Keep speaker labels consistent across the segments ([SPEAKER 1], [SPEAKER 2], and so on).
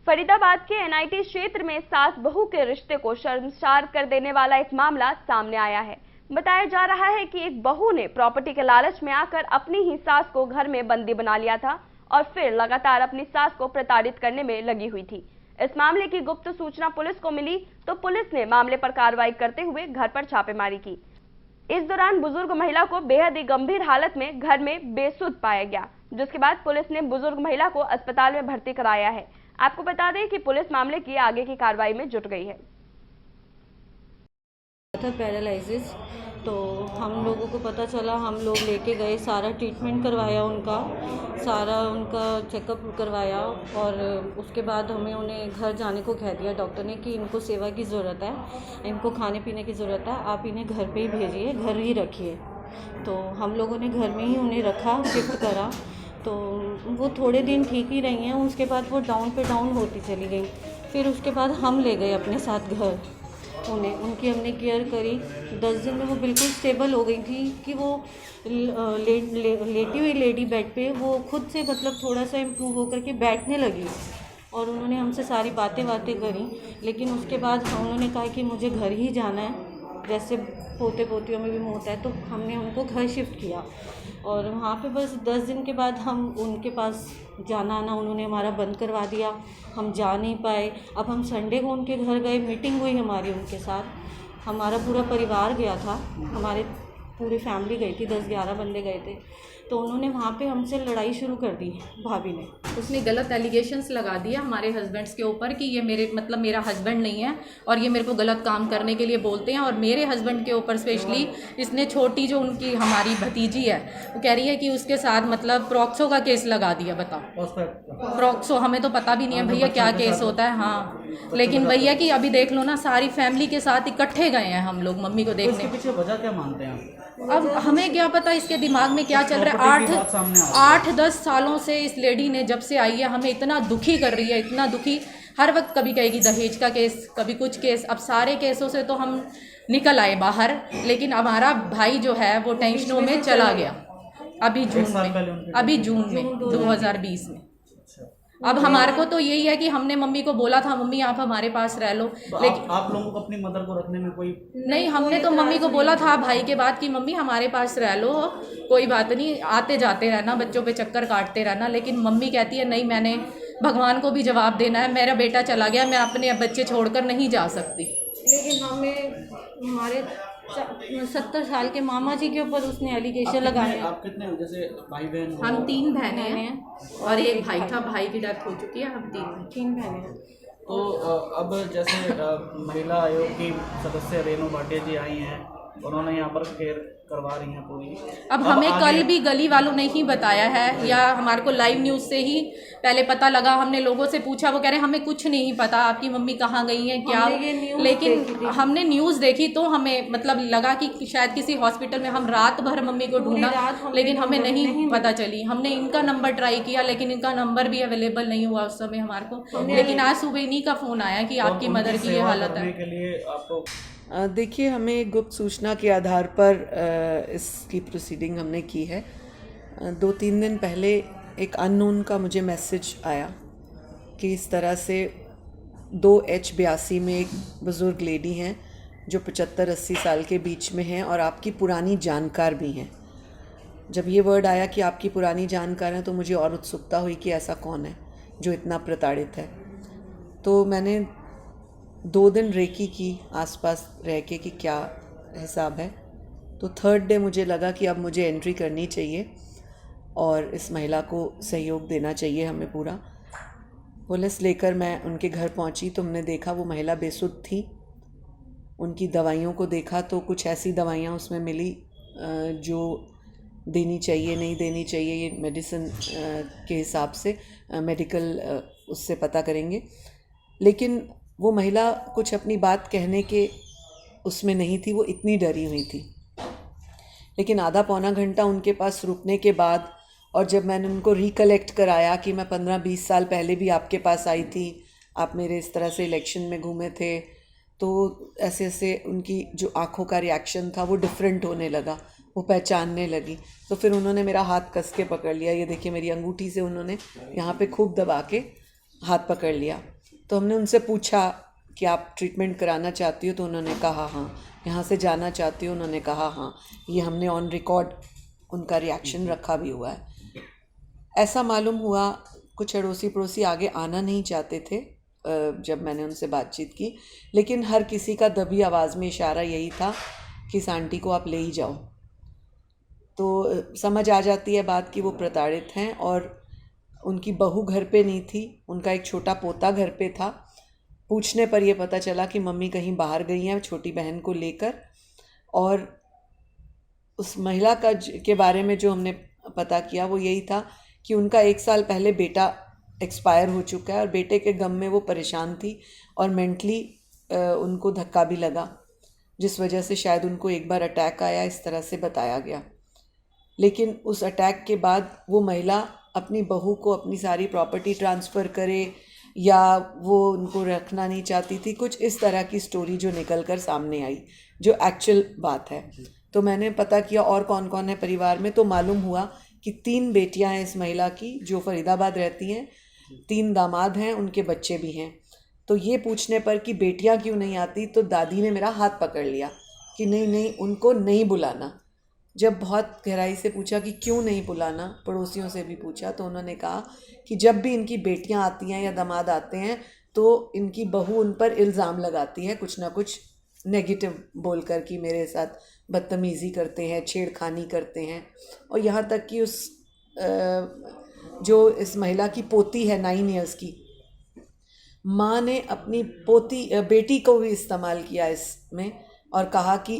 [SPEAKER 1] फरीदाबाद के एनआईटी क्षेत्र में सास बहू के रिश्ते को शर्मसार कर देने वाला एक मामला सामने आया है। बताया जा रहा है कि एक बहू ने प्रॉपर्टी के लालच में आकर अपनी ही सास को घर में बंदी बना लिया था और फिर लगातार अपनी सास को प्रताड़ित करने में लगी हुई थी। इस मामले की गुप्त सूचना पुलिस को मिली तो पुलिस ने मामले पर कार्रवाई करते हुए घर पर छापेमारी की। इस दौरान बुजुर्ग महिला को बेहद ही गंभीर हालत में घर में बेसुध पाया गया, जिसके बाद पुलिस ने बुजुर्ग महिला को अस्पताल में भर्ती कराया है। आपको बता दें कि पुलिस मामले की आगे की कार्रवाई में जुट गई है।
[SPEAKER 2] पैरालिसिस तो हम लोगों को पता चला, हम लोग लेके गए, सारा ट्रीटमेंट करवाया, सारा उनका चेकअप करवाया और उसके बाद हमें उन्हें घर जाने को कह दिया डॉक्टर ने कि इनको सेवा की ज़रूरत है, इनको खाने पीने की ज़रूरत है, आप इन्हें घर पे ही भेजिए, घर ही रखिए। तो हम लोगों ने घर में ही उन्हें रखा, शिफ्ट करा। तो वो थोड़े दिन ठीक ही रही हैं, उसके बाद वो डाउन पे डाउन होती चली गई। फिर उसके बाद हम ले गए अपने साथ घर, उनकी हमने केयर करी। 10 दिन में वो बिल्कुल स्टेबल हो गई थी कि वो लेटी हुई लेडी बेड पे वो खुद से मतलब थोड़ा सा इम्प्रूव होकर के बैठने लगी और उन्होंने हमसे सारी बातें करी। लेकिन उसके बाद उन्होंने कहा कि मुझे घर ही जाना है, जैसे पोते पोतियों में भी होता है। तो हमने उनको घर शिफ्ट किया और वहाँ पे बस 10 दिन के बाद हम उनके पास जाना आना उन्होंने हमारा बंद करवा दिया, हम जा नहीं पाए। अब हम संडे को उनके घर गए, मीटिंग हुई हमारी उनके साथ, हमारा पूरा परिवार गया था, हमारे पूरी फैमिली गई थी, 10-11 बंदे गए थे। तो उन्होंने वहाँ पे हमसे लड़ाई शुरू कर दी भाभी ने।
[SPEAKER 3] उसने गलत एलिगेशंस लगा दिया हमारे हस्बैंड्स के ऊपर कि ये मेरा हस्बैंड नहीं है और ये मेरे को गलत काम करने के लिए बोलते हैं। और मेरे हस्बैंड के ऊपर स्पेशली इसने छोटी जो उनकी हमारी भतीजी है वो कह रही है कि उसके साथ मतलब प्रॉक्सो का केस लगा दिया। बताओ, प्रॉक्सो हमें तो पता भी नहीं है भैया क्या केस होता है। हाँ, लेकिन भैया कि अभी देख लो ना, सारी फैमिली के साथ इकट्ठे गए हैं हम लोग मम्मी को देखने।
[SPEAKER 4] इसके पीछे वजह क्या मानते हैं?
[SPEAKER 3] अब हमें क्या पता इसके दिमाग में क्या चल रहा है। 8-10 सालों से इस लेडी ने जब से आई है हमें इतना दुखी कर रही है, इतना दुखी। हर वक्त कभी कहेगी दहेज का केस, कभी कुछ केस। अब सारे केसों से तो हम निकल आए बाहर, लेकिन हमारा भाई जो है वो टेंशनों में चला गया अभी जून में 2020 में। अब हमारे को तो यही है कि हमने मम्मी को बोला था मम्मी आप हमारे पास रह लो, लेकिन
[SPEAKER 4] आप लोगों को अपनी मदर को रखने में कोई
[SPEAKER 3] नहीं। हमने तो मम्मी को बोला था भाई के बाद कि मम्मी हमारे पास रह लो, कोई बात नहीं, आते जाते रहना, बच्चों पे चक्कर काटते रहना। लेकिन मम्मी कहती है नहीं, मैंने भगवान को भी जवाब देना है, मेरा बेटा चला गया, मैं अपने बच्चे छोड़कर नहीं जा सकती।
[SPEAKER 2] लेकिन हमें हमारे 70 साल के मामा जी के ऊपर उसने एलिगेशन लगाए।
[SPEAKER 4] आप कितने जैसे भाई बहन?
[SPEAKER 3] हम 3 बहनें हैं और एक भाई था, भाई की डेथ हो चुकी है, हम
[SPEAKER 2] 3 बहनें हैं।
[SPEAKER 4] तो अब जैसे महिला आयोग की सदस्य रेणु भाटिया जी आई हैं, उन्होंने यहाँ पर केयर करवा रही हैं पूरी।
[SPEAKER 3] अब हमें कल भी गली वालों ने ही बताया है, या हमारे को लाइव न्यूज़ से ही पहले पता लगा। हमने लोगों से पूछा, वो कह रहे हमें कुछ नहीं पता आपकी मम्मी कहाँ गई हैं क्या। लेकिन हमने न्यूज़ देखी तो हमें मतलब लगा कि शायद किसी हॉस्पिटल में। हम रात भर मम्मी को ढूंढा लेकिन हमें नहीं पता चली। हमने इनका नंबर ट्राई किया लेकिन इनका नंबर भी अवेलेबल नहीं हुआ उस समय हमारे को। लेकिन आज सुबह इन्हीं का फ़ोन आया कि आपकी मदर की ये हालत है।
[SPEAKER 5] देखिए, हमें गुप्त सूचना के आधार पर इसकी प्रोसीडिंग हमने की है। 2-3 दिन पहले एक अननोन का मुझे मैसेज आया कि इस तरह से 2H82 में एक बुज़ुर्ग लेडी हैं जो 75-80 साल के बीच में हैं और आपकी पुरानी जानकार भी हैं। जब ये वर्ड आया कि आपकी पुरानी जानकार हैं तो मुझे और उत्सुकता हुई कि ऐसा कौन है जो इतना प्रताड़ित है। तो मैंने 2 दिन रेकी की आसपास रह के कि क्या हिसाब है। तो 3rd डे मुझे लगा कि अब मुझे एंट्री करनी चाहिए और इस महिला को सहयोग देना चाहिए हमें पूरा। पुलिस लेकर मैं उनके घर पहुंची तो हमने देखा वो महिला बेसुध थी। उनकी दवाइयों को देखा तो कुछ ऐसी दवाइयां उसमें मिली जो देनी चाहिए नहीं देनी चाहिए, ये मेडिसिन के हिसाब से मेडिकल उससे पता करेंगे। लेकिन वो महिला कुछ अपनी बात कहने के उसमें नहीं थी, वो इतनी डरी हुई थी। लेकिन आधा पौना घंटा उनके पास रुकने के बाद और जब मैंने उनको रिकलेक्ट कराया कि मैं 15-20 साल पहले भी आपके पास आई थी, आप मेरे इस तरह से इलेक्शन में घूमे थे, तो ऐसे ऐसे उनकी जो आँखों का रिएक्शन था वो डिफरेंट होने लगा, वो पहचानने लगी। तो फिर उन्होंने मेरा हाथ कस के पकड़ लिया। ये देखिए, मेरी अंगूठी से उन्होंने यहाँ पे खूब दबा के हाथ पकड़ लिया। तो हमने उनसे पूछा कि आप ट्रीटमेंट कराना चाहती हो, तो उन्होंने कहा हाँ। यहाँ से जाना चाहती हो, उन्होंने कहा हाँ। ये हमने ऑन रिकॉर्ड उनका रिएक्शन रखा भी हुआ है। ऐसा मालूम हुआ कुछ अड़ोसी पड़ोसी आगे आना नहीं चाहते थे जब मैंने उनसे बातचीत की, लेकिन हर किसी का दबी आवाज़ में इशारा यही था कि इस आंटी को आप ले ही जाओ। तो समझ आ जाती है बात कि वो प्रताड़ित हैं और उनकी बहू घर पे नहीं थी, उनका एक छोटा पोता घर पे था। पूछने पर यह पता चला कि मम्मी कहीं बाहर गई हैं छोटी बहन को लेकर। और उस महिला के बारे में जो हमने पता किया वो यही था कि उनका 1 साल पहले बेटा एक्सपायर हो चुका है और बेटे के गम में वो परेशान थी और मेंटली उनको धक्का भी लगा, जिस वजह से शायद उनको एक बार अटैक आया, इस तरह से बताया गया। लेकिन उस अटैक के बाद वो महिला अपनी बहू को अपनी सारी प्रॉपर्टी ट्रांसफ़र करे या वो उनको रखना नहीं चाहती थी, कुछ इस तरह की स्टोरी जो निकल कर सामने आई, जो एक्चुअल बात है। तो मैंने पता किया और कौन कौन है परिवार में, तो मालूम हुआ कि 3 बेटियां हैं इस महिला की जो फरीदाबाद रहती हैं, 3 दामाद हैं, उनके बच्चे भी हैं। तो ये पूछने पर कि बेटियां क्यों नहीं आती, तो दादी ने मेरा हाथ पकड़ लिया कि नहीं नहीं उनको नहीं बुलाना। जब बहुत गहराई से पूछा कि क्यों नहीं बुलाना, पड़ोसियों से भी पूछा, तो उन्होंने कहा कि जब भी इनकी बेटियां आती हैं या दामाद आते हैं तो इनकी बहू उन पर इल्ज़ाम लगाती है, कुछ ना कुछ नेगेटिव बोलकर कि मेरे साथ बदतमीज़ी करते हैं, छेड़खानी करते हैं। और यहाँ तक कि उस जो इस महिला की पोती है 9 इयर्स की, माँ ने अपनी बेटी को भी इस्तेमाल किया इसमें और कहा कि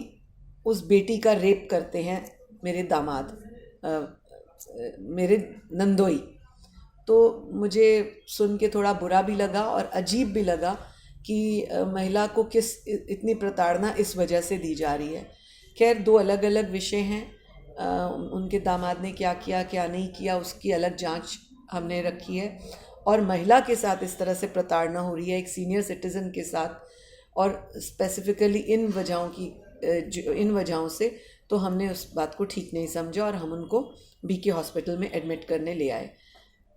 [SPEAKER 5] उस बेटी का रेप करते हैं मेरे दामाद, मेरे नंदोई। तो मुझे सुन के थोड़ा बुरा भी लगा और अजीब भी लगा कि महिला को किस इतनी प्रताड़ना इस वजह से दी जा रही है। खैर 2 अलग अलग विषय हैं, उनके दामाद ने क्या किया क्या नहीं किया उसकी अलग जांच हमने रखी है। और महिला के साथ इस तरह से प्रताड़ना हो रही है एक सीनियर सिटीज़न के साथ, और स्पेसिफ़िकली इन वजहों से, तो हमने उस बात को ठीक नहीं समझा और हम उनको बीके हॉस्पिटल में एडमिट करने ले आए।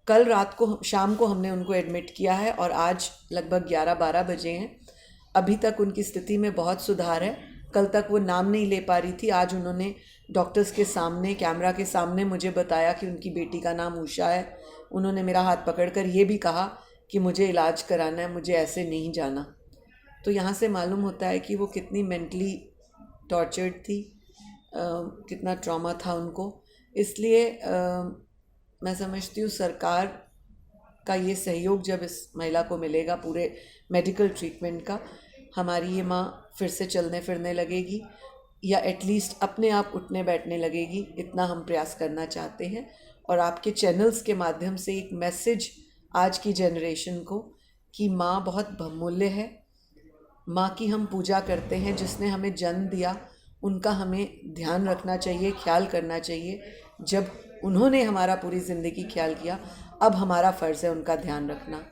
[SPEAKER 5] कल रात को शाम को हमने उनको एडमिट किया है और आज लगभग 11-12 बजे हैं। अभी तक उनकी स्थिति में बहुत सुधार है। कल तक वो नाम नहीं ले पा रही थी, आज उन्होंने डॉक्टर्स के सामने, कैमरा के सामने मुझे बताया कि उनकी बेटी का नाम उषा है। उन्होंने मेरा हाथ पकड़कर ये भी कहा कि मुझे इलाज कराना है, मुझे ऐसे नहीं जाना। तो यहाँ से मालूम होता है कि वो कितनी मेंटली टॉर्चर्ड थी, कितना ट्रॉमा था उनको। इसलिए मैं समझती हूँ सरकार का ये सहयोग जब इस महिला को मिलेगा पूरे मेडिकल ट्रीटमेंट का, हमारी ये माँ फिर से चलने फिरने लगेगी या एटलीस्ट अपने आप उठने बैठने लगेगी, इतना हम प्रयास करना चाहते हैं। और आपके चैनल्स के माध्यम से एक मैसेज आज की जनरेशन को कि माँ बहुत बहुमूल्य है, माँ की हम पूजा करते हैं, जिसने हमें जन्म दिया उनका हमें ध्यान रखना चाहिए, ख्याल करना चाहिए। जब उन्होंने हमारा पूरी ज़िंदगी ख्याल किया, अब हमारा फ़र्ज़ है उनका ध्यान रखना।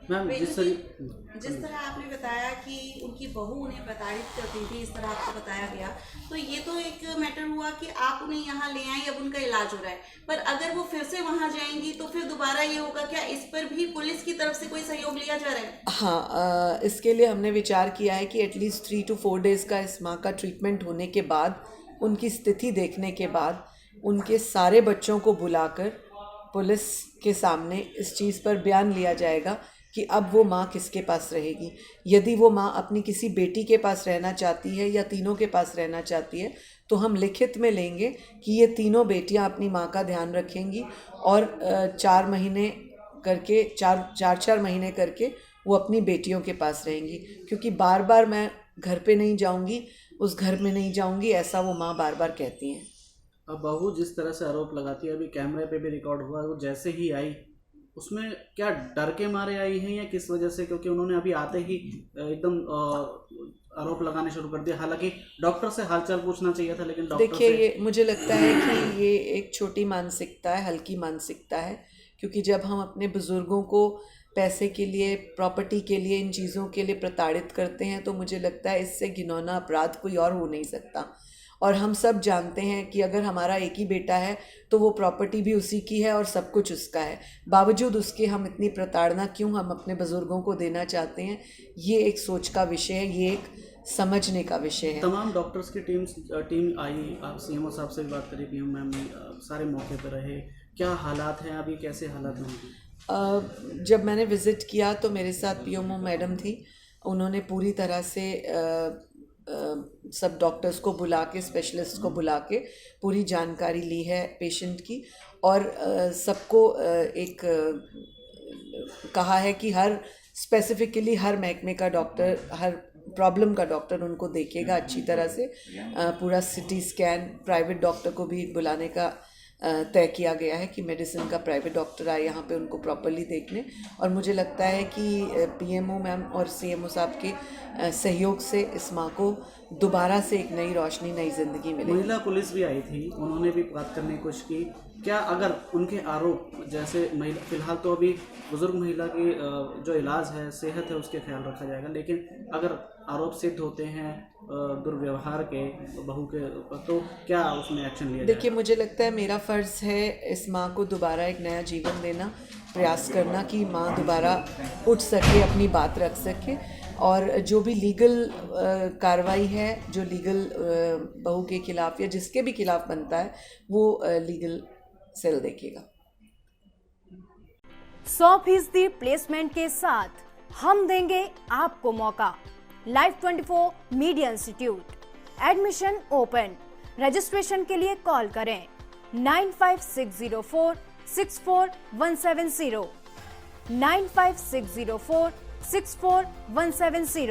[SPEAKER 4] मैम
[SPEAKER 6] जिस तरह आपने बताया कि उनकी बहू उन्हें प्रताड़ित करती थी, इस तरह आपको बताया गया, तो ये तो एक मैटर हुआ कि आप उन्हें यहाँ ले आए, अब उनका इलाज हो रहा है। पर अगर वो फिर से वहाँ जाएंगी तो फिर दोबारा ये होगा, क्या इस पर भी पुलिस की तरफ से कोई सहयोग लिया जा रहा है?
[SPEAKER 5] हाँ, इसके लिए हमने विचार किया है कि एटलीस्ट 3 to 4 डेज़ का इस माँ का ट्रीटमेंट होने के बाद, उनकी स्थिति देखने के बाद, उनके सारे बच्चों को बुलाकर पुलिस के सामने इस चीज़ पर बयान लिया जाएगा कि अब वो माँ किसके पास रहेगी। यदि वो माँ अपनी किसी बेटी के पास रहना चाहती है या तीनों के पास रहना चाहती है, तो हम लिखित में लेंगे कि ये तीनों बेटियाँ अपनी माँ का ध्यान रखेंगी और 4 महीने करके 4 महीने करके वो अपनी बेटियों के पास रहेंगी। क्योंकि बार बार मैं घर पे नहीं जाऊँगी, उस घर में नहीं जाऊँगी, ऐसा वो माँ बार बार कहती हैं।
[SPEAKER 4] अब बहू जिस तरह से आरोप लगाती है, अभी कैमरे पे भी रिकॉर्ड हुआ, वो जैसे ही आई उसमें क्या डर के मारे आई है या किस वजह से? क्योंकि उन्होंने अभी आते ही एकदम आरोप लगाने शुरू कर दिया। हालांकि डॉक्टर से हालचाल पूछना चाहिए था, लेकिन डॉक्टर
[SPEAKER 5] देखिए ये मुझे लगता है कि ये एक छोटी मानसिकता है, हल्की मानसिकता है। क्योंकि जब हम अपने बुज़ुर्गों को पैसे के लिए, प्रॉपर्टी के लिए, इन चीज़ों के लिए प्रताड़ित करते हैं, तो मुझे लगता है इससे घिनौना अपराध कोई और हो नहीं सकता। और हम सब जानते हैं कि अगर हमारा एक ही बेटा है तो वो प्रॉपर्टी भी उसी की है और सब कुछ उसका है, बावजूद उसके हम इतनी प्रताड़ना क्यों हम अपने बुज़ुर्गों को देना चाहते हैं, ये एक सोच का विषय है, ये एक समझने का विषय है।
[SPEAKER 4] तमाम डॉक्टर्स की टीम आई, आप सीएमओ साहब से भी बात करी, पीएम मैम सारे मौके पर रहे, क्या हालात हैं अभी, कैसे हालात हैं?
[SPEAKER 5] जब मैंने विज़िट किया तो मेरे साथ पीएमओ मैडम थी, उन्होंने पूरी तरह से सब डॉक्टर्स को बुला के, स्पेशलिस्ट को बुला के पूरी जानकारी ली है पेशेंट की, और सबको एक कहा है कि हर स्पेसिफिकली हर महकमे का डॉक्टर, हर प्रॉब्लम का डॉक्टर उनको देखेगा अच्छी तरह से। पूरा सिटी स्कैन, प्राइवेट डॉक्टर को भी बुलाने का तय किया गया है कि मेडिसिन का प्राइवेट डॉक्टर आए यहाँ पे उनको प्रॉपर्ली देखने, और मुझे लगता है कि पीएमओ मैम और सीएमओ साहब के सहयोग से इस माँ को दोबारा से एक नई रोशनी, नई ज़िंदगी मिलेगी।
[SPEAKER 4] महिला पुलिस भी आई थी, उन्होंने भी बात करने की कोशिश की, क्या अगर उनके आरोप, जैसे महिला, फिलहाल तो अभी बुजुर्ग महिला की जो इलाज है, सेहत है, उसके ख्याल रखा जाएगा, लेकिन अगर आरोप सिद्ध होते हैं दुर्व्यवहार के बहू के, तो क्या उसमें एक्शन लिया?
[SPEAKER 5] देखिए, मुझे लगता है मेरा फ़र्ज़ है इस माँ को दोबारा एक नया जीवन देना, प्रयास करना कि माँ दोबारा उठ सके, अपनी बात रख सके, और जो भी लीगल कार्रवाई है, जो लीगल बहू के खिलाफ़ या जिसके भी खिलाफ़ बनता है, वो लीगल सेल देखेगा।
[SPEAKER 7] 100% प्लेसमेंट के साथ हम देंगे आपको मौका। Live 24 media institute, admission open. Registration के लिए कॉल करें 95604 64170, 95604 64170।